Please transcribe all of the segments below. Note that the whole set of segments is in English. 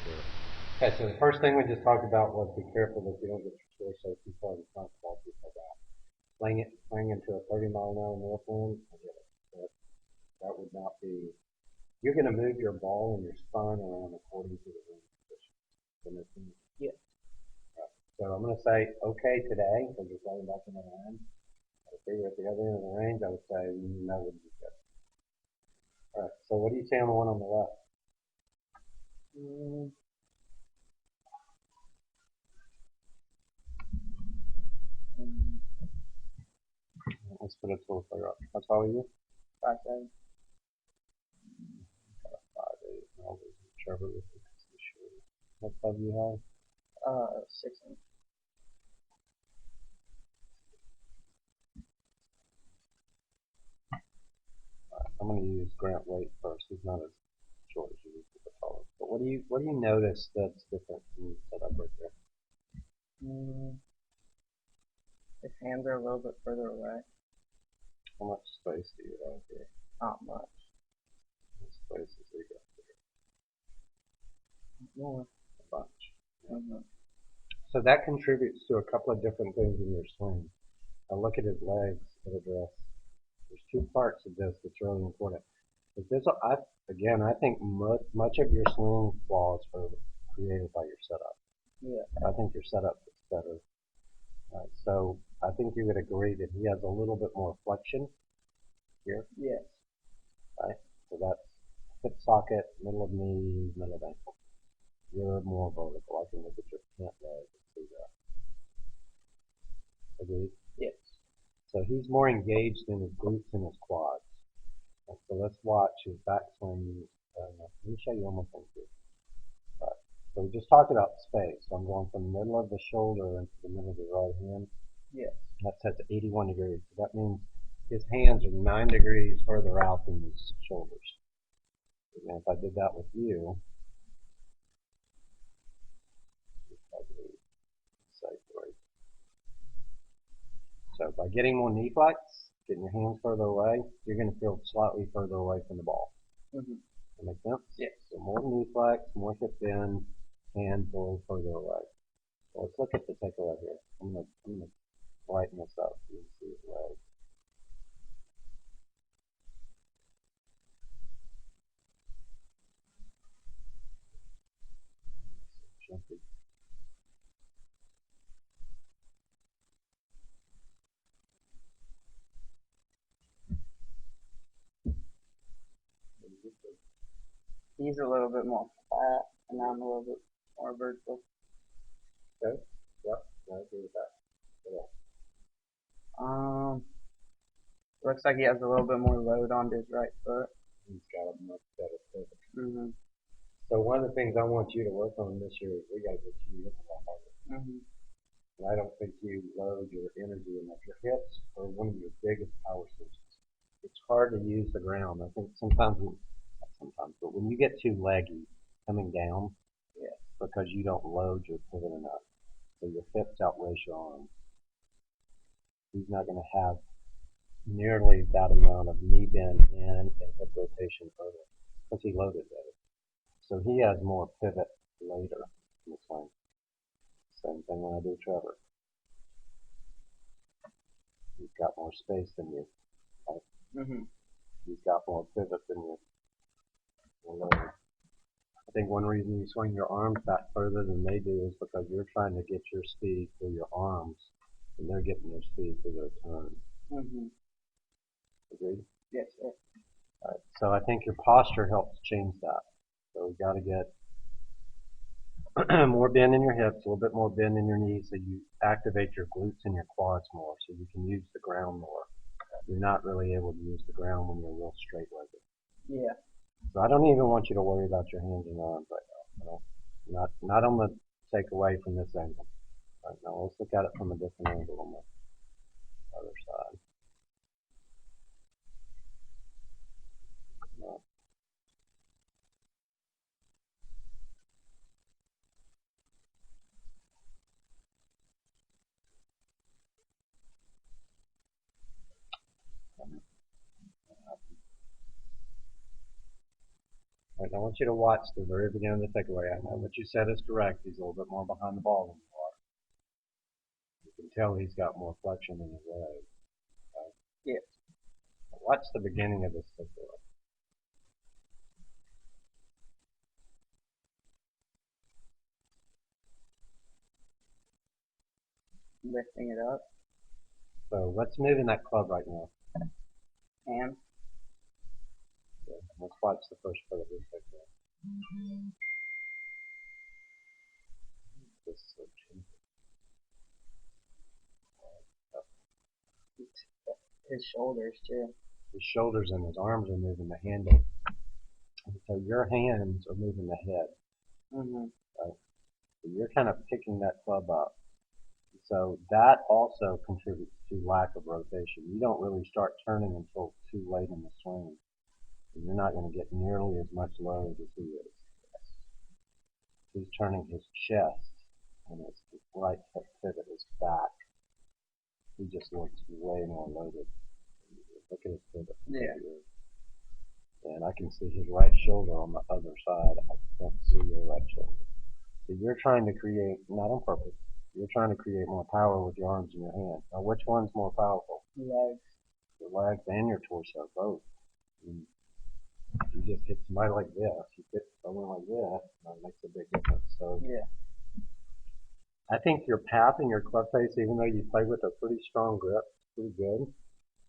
Sure. Okay, so the first thing we just talked about was be careful that you don't get your torso too far in front of the ball too far back. Playing into a 30-mile-an-hour north wind, I get it. That would not be. You're going to move your ball and your spine around according to the wind conditions. Yeah. Right. So I'm going to say okay today because you're playing back in the line. If you were at the other end of the range, I would say no would be good. All right. So what do you say on the one on the left? Mm, mm, Let's put it a little further up. How tall are you? 5'7". 5'8". Always Trevor with the short. What club do you have? 6 inch. I'm going to use Grant Waite first. He's not as short as you, but taller. But what do you notice that's different from set up right there? Mm, his hands are a little bit further away. How much space do you have here? Not much. How much space is he got there? More. A bunch. Mm-hmm. So that contributes to a couple of different things in your swing. I look at his legs at address. There's two parts of this that's really important. But I think much of your swing flaws are created by your setup. Yeah. I think your setup is better. So I think you would agree that he has a little bit more flexion here, Yes. right? So that's hip socket, middle of knee, middle of ankle. You're more vertical. I can look at your pant leg and see that. Agreed? Yes. So he's more engaged in his glutes and his quads. And so let's watch his backswing. Let me show you one more thing too. Right. So we just talked about space. So I'm going from the middle of the shoulder into the middle of the right hand. Yes. That sets 81 degrees. So that means his hands are 9 degrees further out than his shoulders. And if I did that with you, so by getting more knee flex, getting your hands further away, you're going to feel slightly further away from the ball. Mm-hmm. That make sense? Yes. So more knee flex, more hip bend, hands a little further away. So let's look at the takeaway here. I'm gonna brighten this up so you can see his leg. Jumpy. He's a little bit more flat, and I'm a little bit more vertical. Okay. Yep. I agree with that. Yeah. Um, looks like he has a little bit more load onto his right foot. He's got a much better pivot. Mm-hmm. So one of the things I want you to work on this year is we got to get you hitting a lot harder. Mm-hmm. And I don't think you load your energy enough. Your hips are one of your biggest power sources. It's hard to use the ground. I think not sometimes, but when you get too leggy coming down, Yeah. because you don't load your pivot enough, so your hips outrace your arms. He's not going to have nearly that amount of knee bend in and hip rotation further because he loaded better. So he has more pivot later in the swing. Same thing when I do Trevor. He's got more space than you. Right? Mm-hmm. He's got more pivot than you. I think one reason you swing your arms back further than they do is because you're trying to get your speed through your arms, and they're getting their speed through their turns. Mm-hmm. Agreed? Yes, sir. All right. So I think your posture helps change that. So we've got to get more bend in your hips, a little bit more bend in your knees, so you activate your glutes and your quads more, so you can use the ground more. You're not really able to use the ground when you're real straight-legged. Yeah. So I don't even want you to worry about your hands and arms right now. Not on the takeaway from this angle. Right now, let's look at it from a different angle on the other side. No. Right, I want you to watch the very beginning of the takeaway. I know what you said is correct. He's a little bit more behind the ball than you are. You can tell he's got more flexion in his leg. Right? Yes. Watch the beginning of this takeaway. Lifting it up. So let's move in that club right now. And Yeah, let's watch the first part of this takeaway. This is so cheap. his shoulders too. His shoulders and his arms are moving the handle. So your hands are moving the head. Mhm. Right? So you're kind of picking that club up. So that also contributes to lack of rotation. You don't really start turning until too late in the swing. And you're not going to get nearly as much load as he is. He's turning his chest and his right hip pivot is back. He just looks way more loaded. Look at his pivot. Yeah. And I can see his right shoulder on the other side. I can't see your right shoulder. So you're trying to create, not on purpose, you're trying to create more power with your arms and your hands. Now, which one's more powerful? Legs. Your legs and your torso, both. And you just hit somebody like this, you hit someone like this, that makes a big difference. So Yeah. I think your path and your club face, even though you play with a pretty strong grip, pretty good.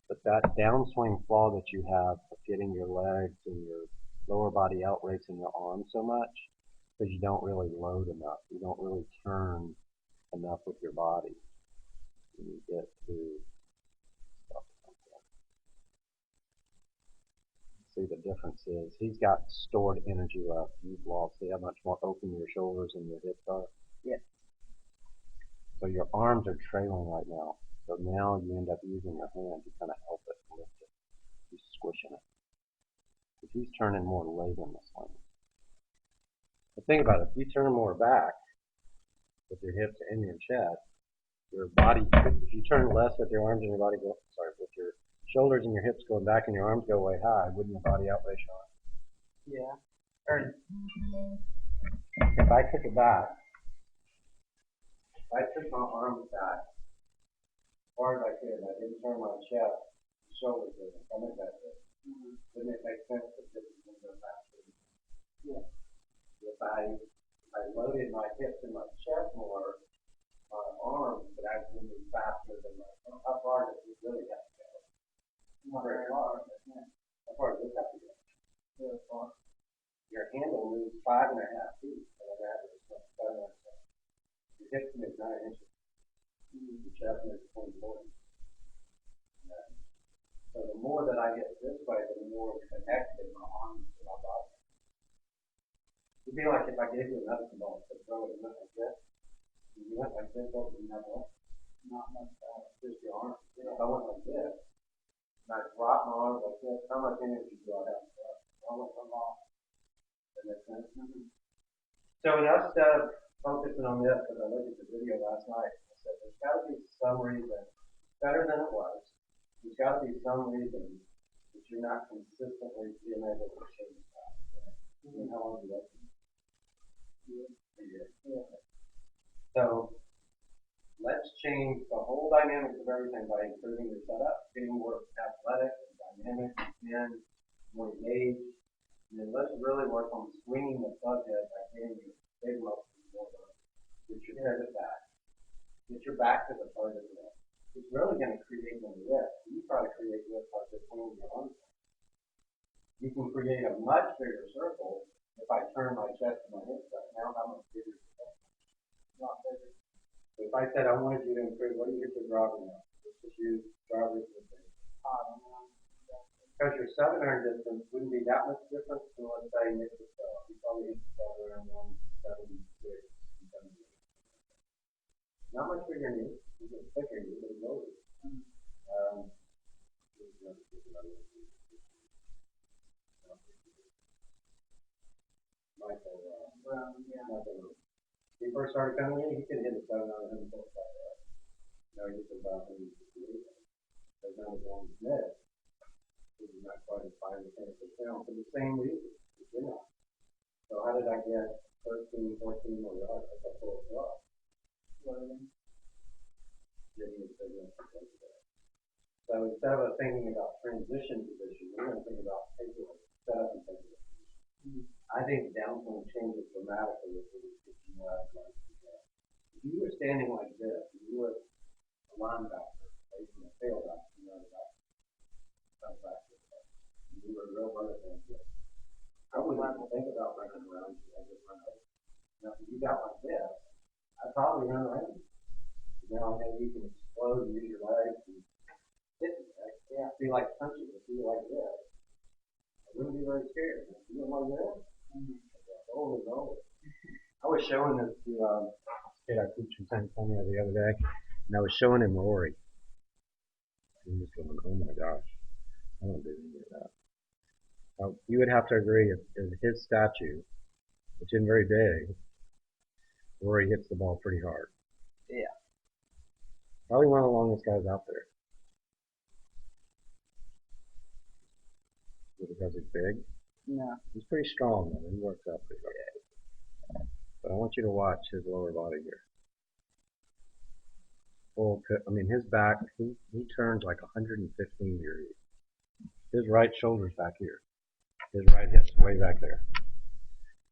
But that downswing flaw that you have of getting your legs and your lower body out racing your arms so much, because you don't really load enough. You don't really turn enough with your body. When you get to stuff like that. See, the difference is he's got stored energy left. You've lost. See how much more open your shoulders and your hips are? Yeah. So your arms are trailing right now. So now you end up using your hand to kind of help it lift it. He's squishing it. Because he's turning more late in the swing. But think about it. If you turn more back with your hips and your chest, your body, if you turn less with your arms and your body go, sorry, with your shoulders and your hips going back and your arms go way high, wouldn't your body outrace your arms? Yeah. Or If I took it back, if I took my arms back as far as I could, I didn't turn my chest, shoulders in, stomach back in, wouldn't it make sense that this is going to go faster? Yeah. If I loaded my hips and my chest more, my arms would actually move faster than my, how far does it really have to go? not very far. Yeah. How far does this have to go? Really far. Your handle moves 5.5 feet, and an average of 7 or 10. Your hips move 9 inches. Your chest moves 24 inches. And so the more that I get this way, the more connected my arms to my body. It'd be like if I gave you a medicine ball to throw it in like this. You went like this, what would you have left? Not much better. Just your arm. If I went like this, and I dropped my arms like this, how much energy do I have left? Almost a lot. That makes sense? So instead of focusing on this, because I looked at the video last night, I said there's got to be some reason, better than it was, there's got to be some reason that you're not consistently being able to change that. Right? How long do you like? A year. Yeah. So let's change the whole dynamics of everything by improving your setup, getting more athletic and dynamic and more engaged. And then let's really work on swinging the club head by getting your big muscles more low. Get your pivot back. Get your back to the target leg. It's really going to create more lift. You try to create lift by just swinging your arms. You can create a much bigger circle if I turn my chest and my hips up. Now how much bigger is that? Not bigger. So if I said I wanted you to improve, what do you hit your driver now? Let's just use drivers as a thing. Because your 700 distance wouldn't be that much different than, let's say, Nick Patel. He probably hits the ball around 176, 178. Not much bigger than you. He's a thicker than you, but he's lower. Michael Brown, yeah. Michael. When he first started coming in, he could hit a 700 145. Now he hits about 168. Because now he's on his net. He's not quite as fine as Tennessee Town for the same reason. You're not. So how did I get 13, 14 more yards? I got 4 yards. Loading. Getting the signal from there. So instead of us thinking about transition position, we're going to think about takeaway, setup and takeaway. I think downswing changes dramatically if we 15 yards like that. If you were standing like this, and you were a linebacker, facing a tailback, you know, back this way. You were a real vertical like this. I wouldn't even think about running around you. I just run over. Now, if you got like this, I'd probably run around you. Now, maybe you can explode and use your legs and hit me, right? Yeah, feel like punching, if you like this. I wouldn't be very scared. If you went like this, over and over. I was showing this to a kid I teach in San Antonio the other day, and I was showing him Rory. And he was going, oh my gosh, I don't do any of that. Now, you would have to agree if his statue, which isn't very big, Rory hits the ball pretty hard. Yeah. Probably one of the longest guys out there. Because he's big? No. He's pretty strong, though. He works out pretty hard. But I want you to watch his lower body here. I mean, his back, he turns like 115 degrees. His right shoulder's back here. His right hip's way back there.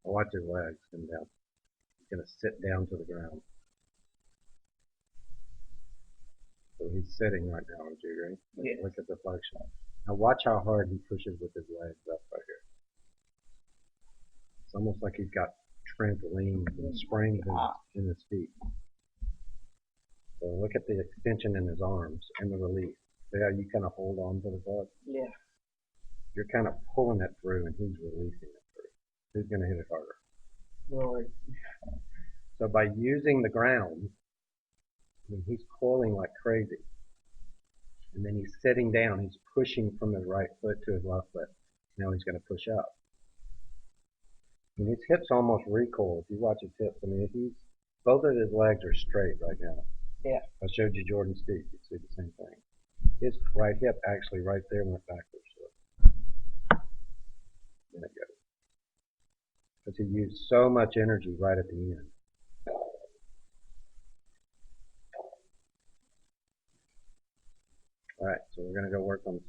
Now watch his legs come down. He's going to sit down to the ground. So he's sitting right now, would you agree? Yes. Look at the flexion. Now watch how hard he pushes with his legs up right here. It's almost like he's got trampolines and springs in his feet. So look at the extension in his arms and the release. See how you kind of hold on to the bug? Yeah. You're kind of pulling it through and he's releasing it through. Who's going to hit it harder? Rory. So by using the ground, I mean, he's coiling like crazy. And then he's sitting down. He's pushing from his right foot to his left foot. Now he's going to push up. And his hips almost recoil. If you watch his hips, I mean, both of his legs are straight right now. Yeah. I showed you Jordan's feet. You see the same thing. His right hip actually right there went backwards. So there it goes. Because he used so much energy right at the end. All right, so we're going to go work on